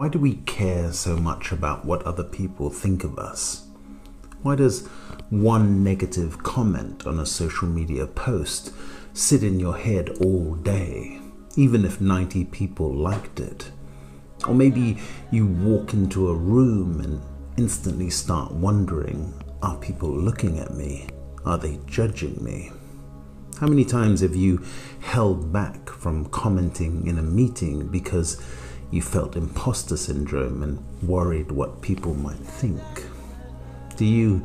Why do we care so much about what other people think of us? Why does one negative comment on a social media post sit in your head all day, even if 90 people liked it? Or maybe you walk into a room and instantly start wondering, are people looking at me? Are they judging me? How many times have you held back from commenting in a meeting because you felt imposter syndrome and worried what people might think? Do you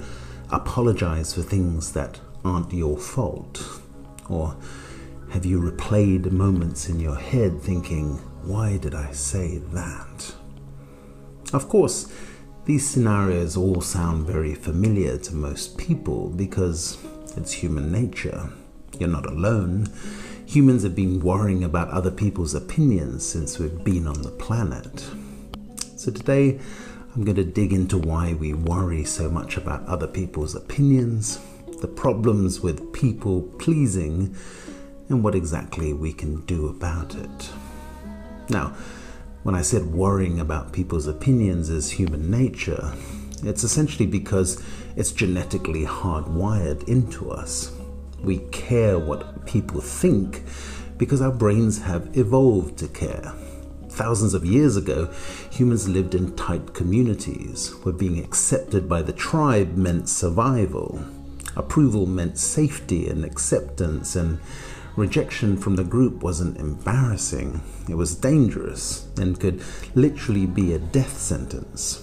apologize for things that aren't your fault? Or have you replayed moments in your head thinking, why did I say that? Of course, these scenarios all sound very familiar to most people because it's human nature. You're not alone. Humans have been worrying about other people's opinions since we've been on the planet. So today, I'm going to dig into why we worry so much about other people's opinions, the problems with people pleasing, and what exactly we can do about it. Now, when I said worrying about people's opinions is human nature, it's essentially because it's genetically hardwired into us. We care what people think because our brains have evolved to care. Thousands of years ago, humans lived in tight communities where being accepted by the tribe meant survival. Approval meant safety and acceptance, and rejection from the group wasn't embarrassing. It was dangerous and could literally be a death sentence.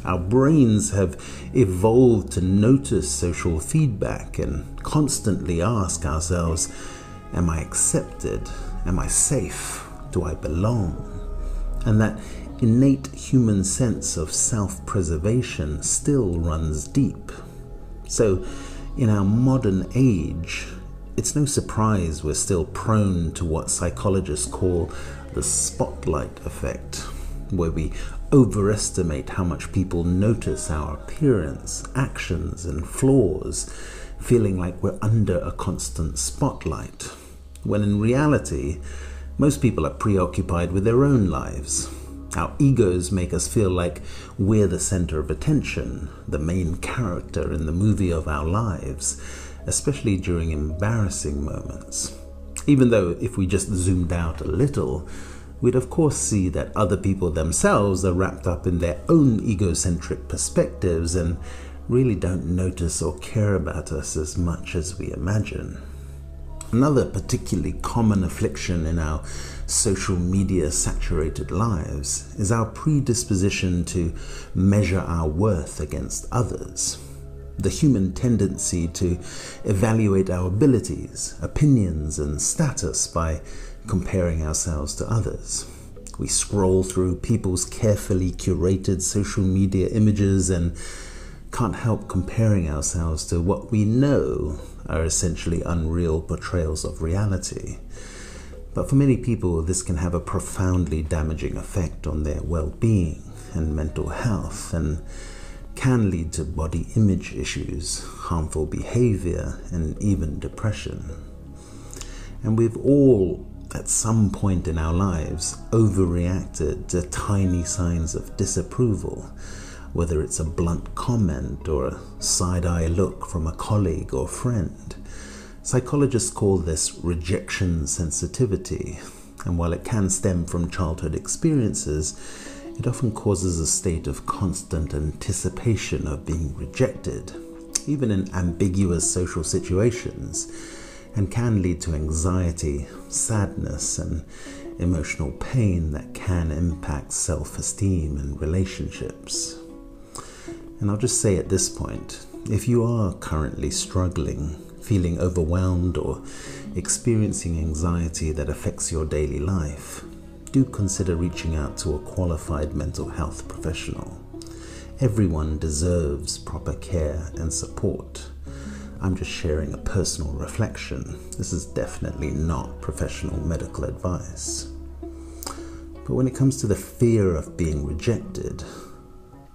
Our brains have evolved to notice social feedback and constantly ask ourselves, am I accepted? Am I safe? Do I belong? And that innate human sense of self-preservation still runs deep. So, in our modern age, it's no surprise we're still prone to what psychologists call the spotlight effect, where we overestimate how much people notice our appearance, actions, and flaws, feeling like we're under a constant spotlight, when in reality, most people are preoccupied with their own lives. Our egos make us feel like we're the center of attention, the main character in the movie of our lives, especially during embarrassing moments. Even though if we just zoomed out a little, we'd of course see that other people themselves are wrapped up in their own egocentric perspectives and really don't notice or care about us as much as we imagine. Another particularly common affliction in our social media saturated lives is our predisposition to measure our worth against others. The human tendency to evaluate our abilities, opinions, and status by comparing ourselves to others. We scroll through people's carefully curated social media images and can't help comparing ourselves to what we know are essentially unreal portrayals of reality. But for many people, this can have a profoundly damaging effect on their well-being and mental health, and can lead to body image issues, harmful behavior, and even depression. And we've all, at some point in our lives, overreacted to tiny signs of disapproval, whether it's a blunt comment or a side-eye look from a colleague or friend. Psychologists call this rejection sensitivity, and while it can stem from childhood experiences, it often causes a state of constant anticipation of being rejected, even in ambiguous social situations, and can lead to anxiety, sadness, and emotional pain that can impact self-esteem and relationships. And I'll just say at this point, if you are currently struggling, feeling overwhelmed, or experiencing anxiety that affects your daily life, do consider reaching out to a qualified mental health professional. Everyone deserves proper care and support. I'm just sharing a personal reflection. This is definitely not professional medical advice. But when it comes to the fear of being rejected,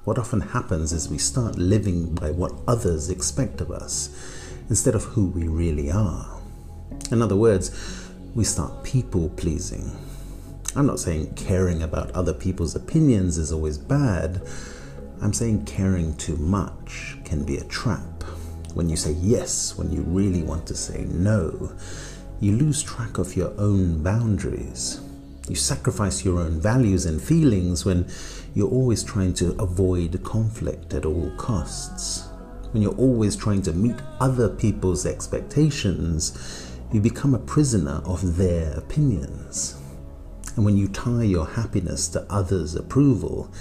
what often happens is we start living by what others expect of us instead of who we really are. In other words, we start people pleasing. I'm not saying caring about other people's opinions is always bad. I'm saying caring too much can be a trap. When you say yes when you really want to say no, you lose track of your own boundaries. You sacrifice your own values and feelings when you're always trying to avoid conflict at all costs. When you're always trying to meet other people's expectations, you become a prisoner of their opinions. And when you tie your happiness to others' approval,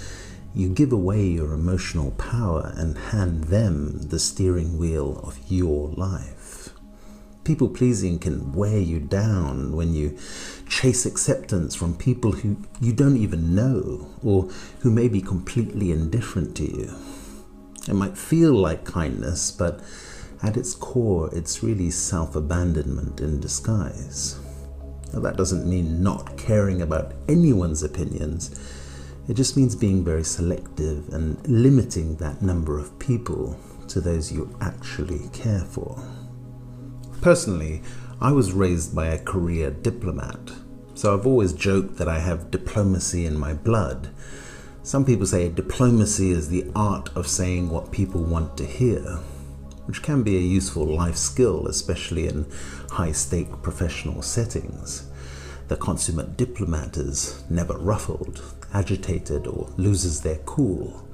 you give away your emotional power and hand them the steering wheel of your life. People-pleasing can wear you down when you chase acceptance from people who you don't even know or who may be completely indifferent to you. It might feel like kindness, but at its core, it's really self-abandonment in disguise. Now, that doesn't mean not caring about anyone's opinions. It just means being very selective and limiting that number of people to those you actually care for. Personally, I was raised by a career diplomat, so I've always joked that I have diplomacy in my blood. Some people say diplomacy is the art of saying what people want to hear, which can be a useful life skill, especially in high-stake professional settings. The consummate diplomat is never ruffled, agitated, or loses their cool.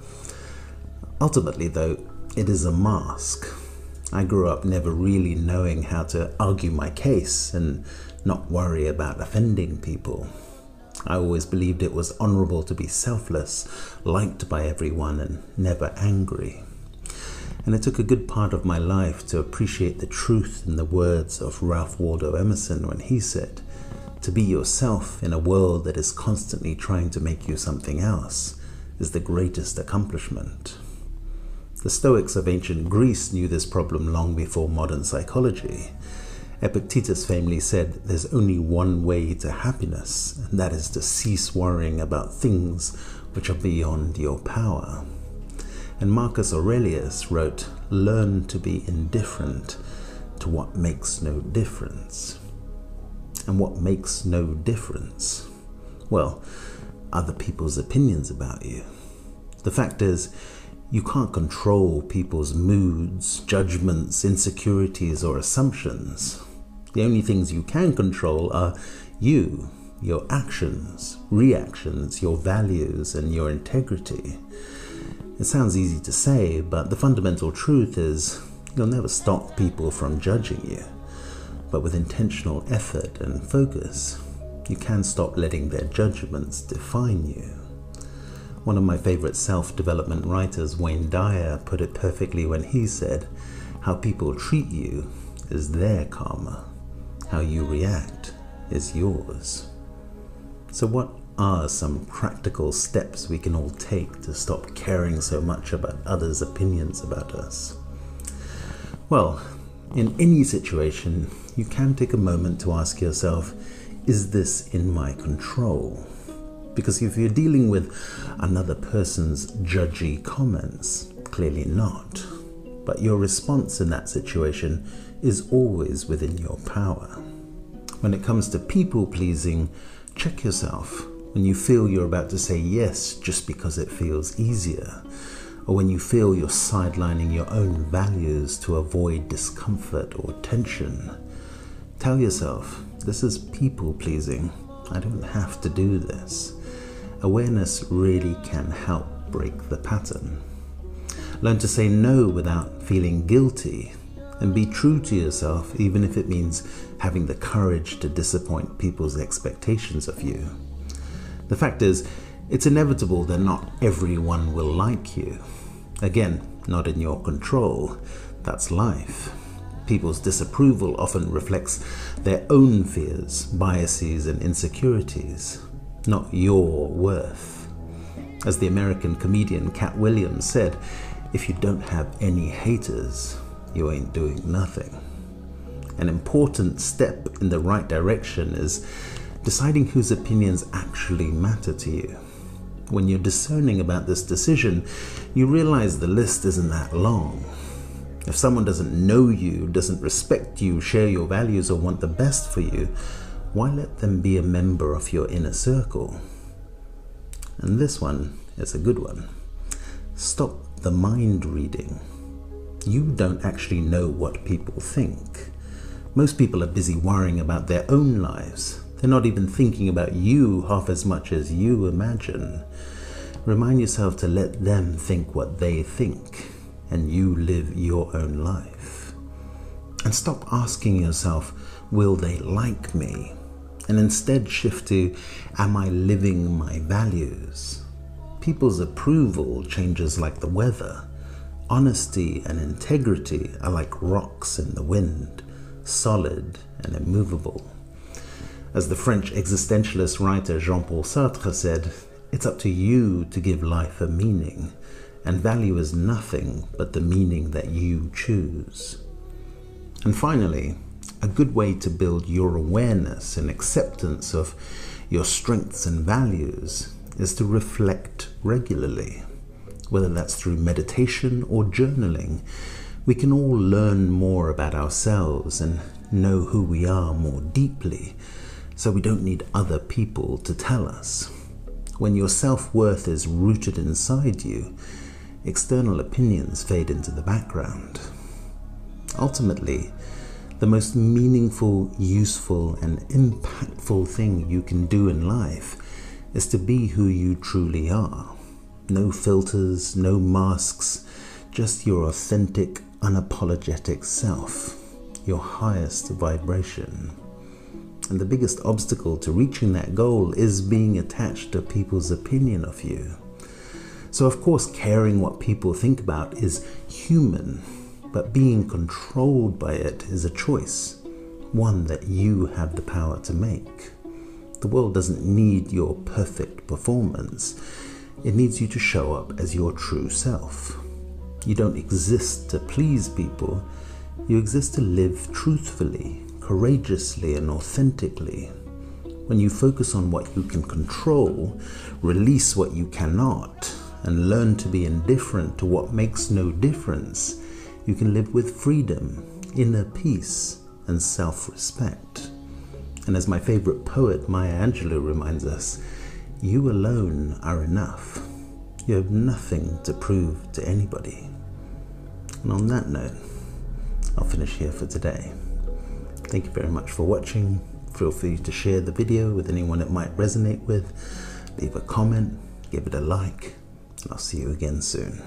Ultimately, though, it is a mask. I grew up never really knowing how to argue my case and not worry about offending people. I always believed it was honorable to be selfless, liked by everyone, and never angry. And it took a good part of my life to appreciate the truth in the words of Ralph Waldo Emerson when he said, "To be yourself in a world that is constantly trying to make you something else is the greatest accomplishment." The Stoics of ancient Greece knew this problem long before modern psychology. Epictetus famously said, "There's only one way to happiness, and that is to cease worrying about things which are beyond your power." And Marcus Aurelius wrote, "Learn to be indifferent to what makes no difference." And what makes no difference? Well, other people's opinions about you. The fact is, you can't control people's moods, judgments, insecurities, or assumptions. The only things you can control are you, your actions, reactions, your values, and your integrity. It sounds easy to say, but the fundamental truth is you'll never stop people from judging you. But with intentional effort and focus, you can stop letting their judgments define you. One of my favorite self-development writers, Wayne Dyer, put it perfectly when he said, "How people treat you is their karma. How you react is yours." So what are some practical steps we can all take to stop caring so much about others' opinions about us? Well, in any situation, you can take a moment to ask yourself, is this in my control? Because if you're dealing with another person's judgy comments, clearly not. But your response in that situation is always within your power. When it comes to people-pleasing, check yourself when you feel you're about to say yes just because it feels easier, or when you feel you're sidelining your own values to avoid discomfort or tension. Tell yourself, this is people-pleasing. I don't have to do this. Awareness really can help break the pattern. Learn to say no without feeling guilty, and be true to yourself even if it means having the courage to disappoint people's expectations of you. The fact is, it's inevitable that not everyone will like you. Again, not in your control. That's life. People's disapproval often reflects their own fears, biases, and insecurities, not your worth. As the American comedian Cat Williams said, "If you don't have any haters, you ain't doing nothing." An important step in the right direction is deciding whose opinions actually matter to you. When you're discerning about this decision, you realize the list isn't that long. If someone doesn't know you, doesn't respect you, share your values, or want the best for you, why let them be a member of your inner circle? And this one is a good one. Stop the mind reading. You don't actually know what people think. Most people are busy worrying about their own lives. They're not even thinking about you half as much as you imagine. Remind yourself to let them think what they think, and you live your own life. And stop asking yourself, will they like me? And instead shift to, am I living my values? People's approval changes like the weather. Honesty and integrity are like rocks in the wind, solid and immovable. As the French existentialist writer Jean-Paul Sartre said, it's up to you to give life a meaning, and value is nothing but the meaning that you choose. And finally, a good way to build your awareness and acceptance of your strengths and values is to reflect regularly. Whether that's through meditation or journaling, we can all learn more about ourselves and know who we are more deeply, so we don't need other people to tell us. When your self-worth is rooted inside you, external opinions fade into the background. Ultimately, the most meaningful, useful, and impactful thing you can do in life is to be who you truly are. No filters, no masks, just your authentic, unapologetic self, your highest vibration. And the biggest obstacle to reaching that goal is being attached to people's opinion of you. So of course, caring what people think about is human, but being controlled by it is a choice, one that you have the power to make. The world doesn't need your perfect performance. It needs you to show up as your true self. You don't exist to please people. You exist to live truthfully, courageously, and authentically. When you focus on what you can control, release what you cannot, and learn to be indifferent to what makes no difference, you can live with freedom, inner peace, and self-respect. And as my favorite poet Maya Angelou reminds us, you alone are enough. You have nothing to prove to anybody. And on that note, I'll finish here for today. Thank you very much for watching. Feel free to share the video with anyone it might resonate with. Leave a comment, give it a like, and I'll see you again soon.